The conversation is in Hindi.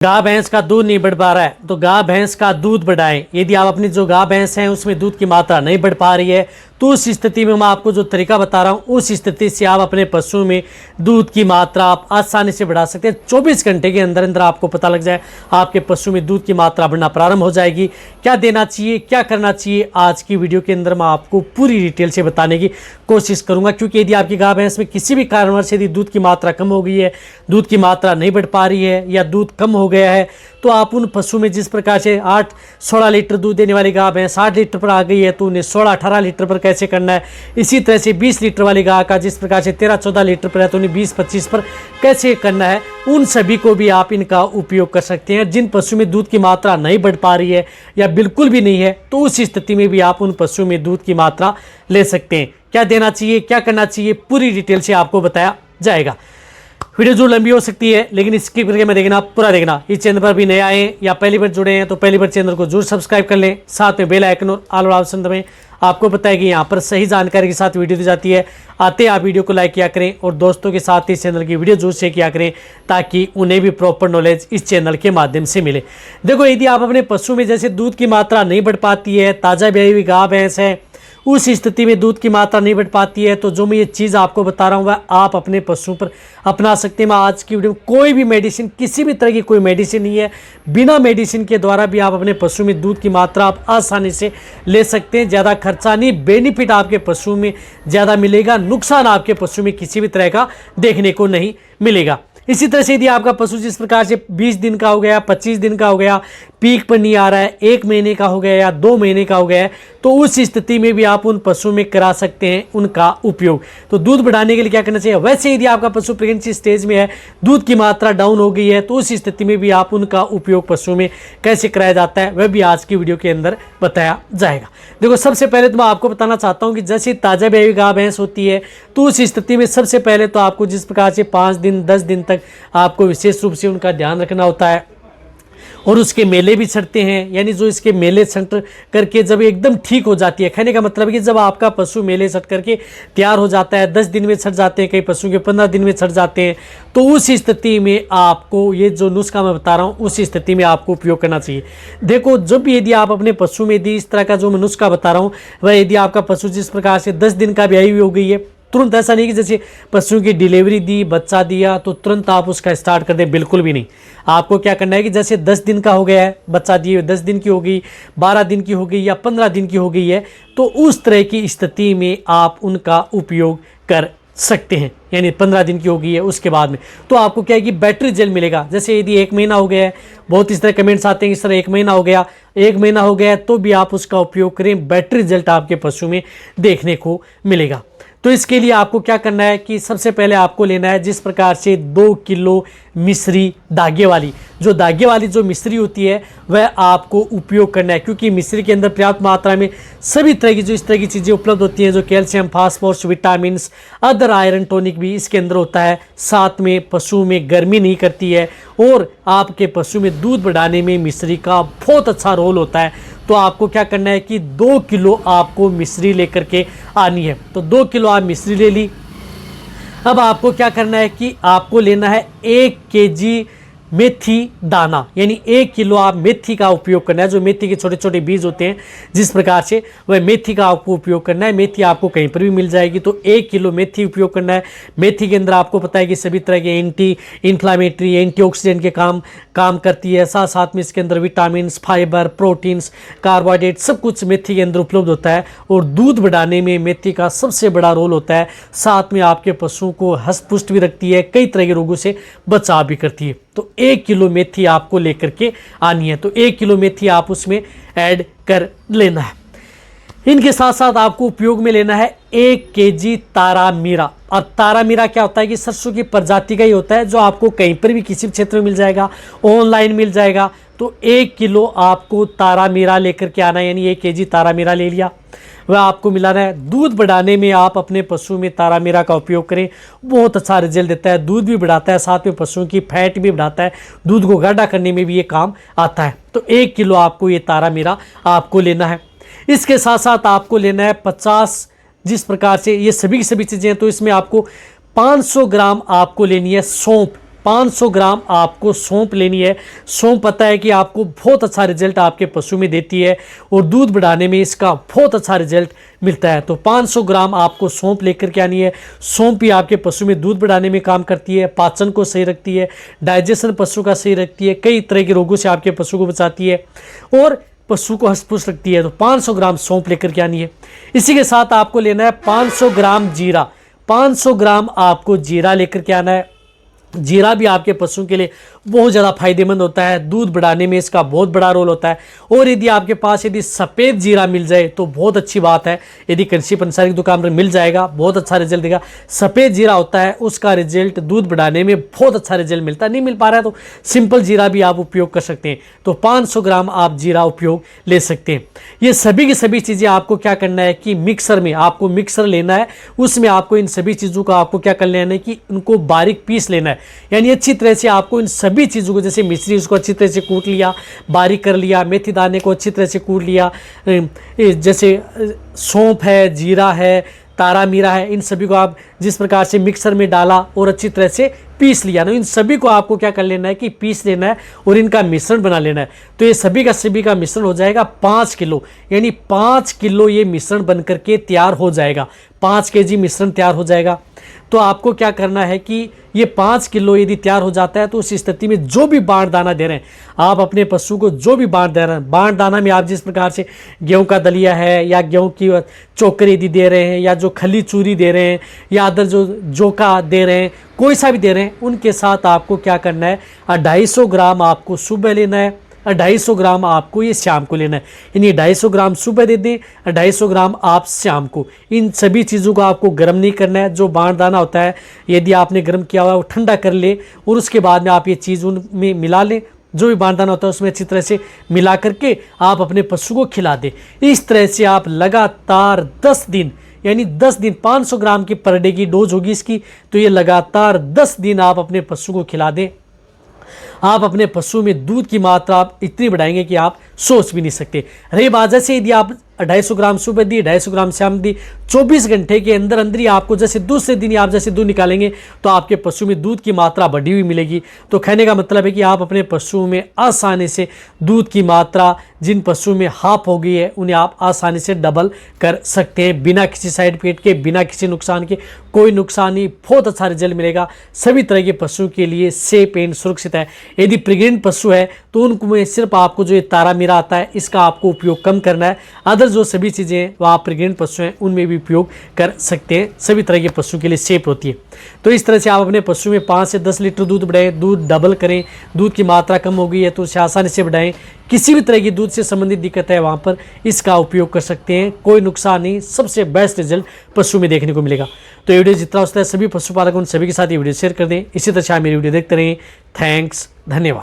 गाय भैंस का दूध नहीं बढ़ पा रहा है तो गाय भैंस का दूध बढ़ाएं। यदि आप अपनी जो गाय भैंस हैं उसमें दूध की मात्रा नहीं बढ़ पा रही है तो उस स्थिति में मैं आपको जो तरीका बता रहा हूं उस स्थिति से आप अपने पशु में दूध की मात्रा आप आसानी से बढ़ा सकते हैं। 24 घंटे के अंदर अंदर आपको पता लग जाए आपके पशु में दूध की मात्रा बढ़ना प्रारंभ हो जाएगी। क्या देना चाहिए, क्या करना चाहिए, आज की वीडियो के अंदर मैं आपको पूरी डिटेल से बताने की कोशिश करूंगा। क्योंकि यदि आपकी गाय भैंस में किसी भी कारणवश यदि दूध की मात्रा कम हो गई है, दूध की मात्रा नहीं बढ़ पा रही है या दूध कम हो गया है, तो आप उन पशु में जिस प्रकार से 8-16 लीटर दूध देने वाली गाय भैंस 8 लीटर पर आ गई है तो उन्हें 16-18 लीटर पर कैसे करना है। इसी तरह से 20 लीटर वाली गाय का जिस प्रकार से 13-14 लीटर पर है तो उन्हें 20-25 पर कैसे करना है। उन सभी को भी आप इनका उपयोग कर सकते हैं। जिन पशु में दूध की मात्रा नहीं बढ़ पा रही है या बिल्कुल भी नहीं है तो उस स्थिति में भी आप उन पशु में दूध की मात्रा ले सकते हैं। क्या देना चाहिए, क्या करना चाहिए, पूरी डिटेल से आपको बताया जाएगा। वीडियो जो लंबी हो सकती है लेकिन स्किप करके मैं देखना, पूरा देखना। इस चैनल पर भी नए आए हैं या पहली बार जुड़े हैं तो पहली बार चैनल को जरूर सब्सक्राइब कर लें, साथ में बेल आइकन और ऑल ऑप्शन दबाएं। आपको पता है कि यहाँ पर सही जानकारी के साथ वीडियो दी जाती है। आते आप वीडियो को लाइक किया करें और दोस्तों के साथ इस चैनल की वीडियो जरूर शेयर किया करें ताकि उन्हें भी प्रॉपर नॉलेज इस चैनल के माध्यम से मिले। देखो, यदि आप अपने पशु में जैसे दूध की मात्रा नहीं बढ़ पाती है, ताज़ा ब्याई हुई गाय भैंस है, उस स्थिति में दूध की मात्रा नहीं बढ़ पाती है, तो जो मैं ये चीज़ आपको बता रहा हूँ वह आप अपने पशु पर अपना सकते हैं। मैं आज की वीडियो में कोई भी मेडिसिन, किसी भी तरह की कोई मेडिसिन नहीं है, बिना मेडिसिन के द्वारा भी आप अपने पशु में दूध की मात्रा आप आसानी से ले सकते हैं। ज़्यादा खर्चा नहीं, बेनिफिट आपके पशु में ज़्यादा मिलेगा, नुकसान आपके पशु में किसी भी तरह का देखने को नहीं मिलेगा। इसी तरह से यदि आपका पशु जिस प्रकार से 20 दिन का हो गया, 25 दिन का हो गया, पीक पर नहीं आ रहा है, 1 महीने का हो गया या 2 महीने का हो गया है, तो उस स्थिति में भी आप उन पशु में करा सकते हैं उनका उपयोग। तो दूध बढ़ाने के लिए क्या करना चाहिए। वैसे यदि आपका पशु प्रेगनेंसी स्टेज में है, दूध की मात्रा डाउन हो गई है, तो उस स्थिति में भी आप उनका उपयोग पशु में कैसे कराया जाता है वह भी आज की वीडियो के अंदर बताया जाएगा। देखो, सबसे पहले तो मैं आपको बताना चाहता हूँ कि जैसे ताज़ा ब्याई गाय भैंस होती है तो उस स्थिति में सबसे पहले तो आपको जिस प्रकार से 5 दिन 10 दिन तक आपको विशेष रूप से उनका ध्यान रखना होता है और उसके मेले भी छटते हैं। यानी जो इसके मेले छट करके जब एकदम ठीक हो जाती है, कहने का मतलब है कि जब आपका पशु मेले छट करके तैयार हो जाता है, 10 दिन में छट जाते हैं, कई पशु के 15 दिन में छट जाते हैं, तो उस स्थिति में आपको ये जो नुस्खा मैं बता रहा हूँ उस स्थिति में आपको उपयोग करना चाहिए। देखो, जब भी यदि आप अपने पशु में यदि इस तरह का जो मैं नुस्खा बता रहा हूँ वह यदि आपका पशु जिस प्रकार से 10 दिन का ब्याई हुई हो गई है, तुरंत ऐसा नहीं कि जैसे पशु की डिलीवरी दी, बच्चा दिया तो तुरंत आप उसका स्टार्ट कर दें, बिल्कुल भी नहीं। आपको क्या करना है कि जैसे 10 दिन का हो गया है, बच्चा दिए 10 दिन की हो गई, 12 दिन की हो गई या 15 दिन की हो गई है, तो उस तरह की स्थिति में आप उनका उपयोग कर सकते हैं। यानी 15 दिन की हो गई है उसके बाद में तो आपको क्या है कि बैटरी जेल मिलेगा। जैसे यदि 1 महीना हो गया है, बहुत इस तरह कमेंट्स आते हैं इस तरह 1 महीना हो गया, 1 महीना हो गया है तो भी आप उसका उपयोग करें, बैटरी रिजल्ट आपके पशु में देखने को मिलेगा। तो इसके लिए आपको क्या करना है कि सबसे पहले आपको लेना है जिस प्रकार से 2 किलो मिश्री धागे वाली, जो धागे वाली जो मिश्री होती है वह आपको उपयोग करना है। क्योंकि मिश्री के अंदर पर्याप्त मात्रा में सभी तरह की जो इस तरह की चीज़ें उपलब्ध होती हैं, जो calcium, phosphorus, vitamin, other iron tonic भी इसके अंदर होता है। साथ में पशु में गर्मी नहीं करती है और आपके पशु में दूध बढ़ाने में मिश्री का बहुत अच्छा रोल होता है। तो आपको क्या करना है कि 2 किलो आपको मिश्री लेकर के आनी है। तो 2 किलो आप मिश्री ले ली। अब आपको क्या करना है कि आपको लेना है 1 केजी मेथी दाना, यानी 1 किलो आप मेथी का उपयोग करना है। जो मेथी के छोटे छोटे बीज होते हैं जिस प्रकार से, वह मेथी का आपको उपयोग करना है। मेथी आपको कहीं पर भी मिल जाएगी तो 1 किलो मेथी उपयोग करना है। मेथी के अंदर आपको पता है कि सभी तरह के एंटी इन्फ्लामेटरी, एंटीऑक्सीडेंट के काम करती है। साथ साथ में इसके अंदर विटामिन, फाइबर, प्रोटीन्स, कार्बोहाइड्रेट सब कुछ मेथी के अंदर उपलब्ध होता है और दूध बढ़ाने में मेथी का सबसे बड़ा रोल होता है। साथ में आपके पशुओं को हष्ट पुष्ट भी रखती है, कई तरह के रोगों से बचाव भी करती है। तो 1 किलो मेथी आपको लेकर के आनी है। तो 1 किलो मेथी आप उसमें ऐड कर लेना है। इनके साथ साथ आपको उपयोग में लेना है 1 केजी तारा मीरा। और तारा मीरा क्या होता है कि सरसों की प्रजाति का ही होता है, जो आपको कहीं पर भी किसी भी क्षेत्र में मिल जाएगा, ऑनलाइन मिल जाएगा। तो 1 किलो आपको तारा मीरा लेकर के आना है, यानी 1 केजी तारा मीरा ले लिया, वह आपको मिलाना है। दूध बढ़ाने में आप अपने पशु में तारा मीरा का उपयोग करें, बहुत अच्छा रिजल्ट देता है। दूध भी बढ़ाता है, साथ में पशुओं की फैट भी बढ़ाता है, दूध को गाढ़ा करने में भी ये काम आता है। तो 1 किलो आपको ये तारा मीरा आपको लेना है। इसके साथ साथ आपको लेना है 50, जिस प्रकार से ये सभी की सभी चीज़ें हैं तो इसमें आपको 500 ग्राम आपको लेनी है सौंफ। 500 ग्राम आपको सौंफ लेनी है। सौंफ पता है कि आपको बहुत अच्छा रिजल्ट आपके पशु में देती है और दूध बढ़ाने में इसका बहुत अच्छा रिजल्ट मिलता है। तो 500 ग्राम आपको सौंफ लेकर के आनी है। सौंफ भी आपके पशु में दूध बढ़ाने में काम करती है, पाचन को सही रखती है, डाइजेशन पशु का सही रखती है, कई तरह के रोगों से आपके पशु को बचाती है और पशु को हष्ट-पुष्ट रखती है। तो 500 ग्राम सौंफ लेकर के आनी है। इसी के साथ आपको लेना है 500 ग्राम जीरा। 500 ग्राम आपको जीरा लेकर के आना है। जीरा भी आपके पशुओं के लिए बहुत ज़्यादा फायदेमंद होता है, दूध बढ़ाने में इसका बहुत बड़ा रोल होता है। और यदि आपके पास यदि सफ़ेद जीरा मिल जाए तो बहुत अच्छी बात है। यदि कृषि पंसारी की दुकान पर मिल जाएगा, बहुत अच्छा रिजल्ट देगा। सफ़ेद जीरा होता है, उसका रिजल्ट दूध बढ़ाने में बहुत अच्छा रिजल्ट मिलता है। नहीं मिल पा रहा है तो सिंपल जीरा भी आप उपयोग कर सकते हैं। तो 500 ग्राम आप जीरा उपयोग ले सकते हैं। ये सभी की सभी चीज़ें आपको क्या करना है कि मिक्सर में आपको मिक्सर लेना है, उसमें आपको इन सभी चीज़ों का आपको क्या कर लेना है कि उनको बारीक पीस लेना है। यानी अच्छी तरह से आपको इन सभी चीज़ों को, जैसे मिश्री उसको अच्छी तरह से कूट लिया, बारीक कर लिया, मेथी दाने को अच्छी तरह से कूट लिया, जैसे सौंफ है, जीरा है, तारा मीरा है, इन सभी को आप जिस प्रकार से मिक्सर में डाला और अच्छी तरह से पीस लिया ना, इन सभी को आपको क्या कर लेना है कि पीस लेना है और इनका मिश्रण बना लेना है। तो ये सभी का मिश्रण हो जाएगा 5 किलो, यानी 5 किलो ये मिश्रण बन करके तैयार हो जाएगा। 5 केजी मिश्रण तैयार हो जाएगा। तो आपको क्या करना है कि ये 5 किलो यदि तैयार हो जाता है तो उस स्थिति में जो भी बाण दाना दे रहे हैं आप अपने पशु को, जो भी बाण दे रहे हैं, बाण दाना में आप जिस प्रकार से गेहूं का दलिया है या गेहूं की चोकर यदि दे रहे हैं या जो खली चूरी दे रहे हैं या अदर जो जोका दे रहे हैं, कोई सा भी दे रहे हैं, उनके साथ आपको क्या करना है 250 ग्राम आपको सुबह लेना है, 250 ग्राम आपको ये शाम को लेना है। यानी 250 ग्राम सुबह दे दें, 250 ग्राम आप शाम को। इन सभी चीज़ों को आपको गर्म नहीं करना है। जो बाण दाना होता है यदि आपने गर्म किया हुआ है वो ठंडा कर ले और उसके बाद में आप ये चीज़ उनमें मिला लें। जो भी बाण दाना होता है उसमें अच्छी तरह से मिला करके आप अपने पशु को खिला दें। इस तरह से आप लगातार 10 दिन, यानी 10 दिन 500 ग्राम की पर डे की डोज होगी इसकी, तो ये लगातार 10 दिन आप अपने पशु को खिला दें। आप अपने पशु में दूध की मात्रा आप इतनी बढ़ाएंगे कि आप सोच भी नहीं सकते। रही बात, जैसे यदि आप 250 ग्राम सुबह दी, 250 ग्राम शाम दी, 24 घंटे के अंदर अंदर ही आपको जैसे दूसरे दिन आप जैसे दूध निकालेंगे तो आपके पशु में दूध की मात्रा बढ़ी हुई मिलेगी। तो कहने का मतलब है कि आप अपने पशुओं में आसानी से दूध की मात्रा, जिन पशुओं में हाफ हो गई है उन्हें आप आसानी से डबल कर सकते हैं, बिना किसी साइड इफेक्ट के, बिना किसी नुकसान के। कोई नुकसान नहीं, बहुत अच्छा रिजल्ट मिलेगा। सभी तरह के पशुओं के लिए सेफ एंड सुरक्षित है। यदि प्रेग्नेंट पशु है तो उनको सिर्फ आपको जो ये तारा मीरा आता है इसका आपको उपयोग कम करना है। अदर जो सभी चीज़ें हैं वो आप प्रेग्नेंट पशु हैं उनमें भी उपयोग कर सकते हैं। सभी तरह के पशु के लिए सेफ होती है। तो इस तरह से आप अपने पशु में 5 से 10 लीटर दूध बढ़ाएं, दूध डबल करें। दूध की मात्रा कम हो गई है तो उसे आसानी से बढ़ाएं। किसी भी तरह की दूध से संबंधित दिक्कत है वहाँ पर इसका उपयोग कर सकते हैं, कोई नुकसान नहीं, सबसे बेस्ट रिजल्ट पशु में देखने को मिलेगा। तो ये वीडियो जितना होता है सभी पशुपालक उन सभी के साथ ये वीडियो शेयर कर दें। इसी तरह से आप मेरी वीडियो देखते रहें। थैंक्स, धन्यवाद।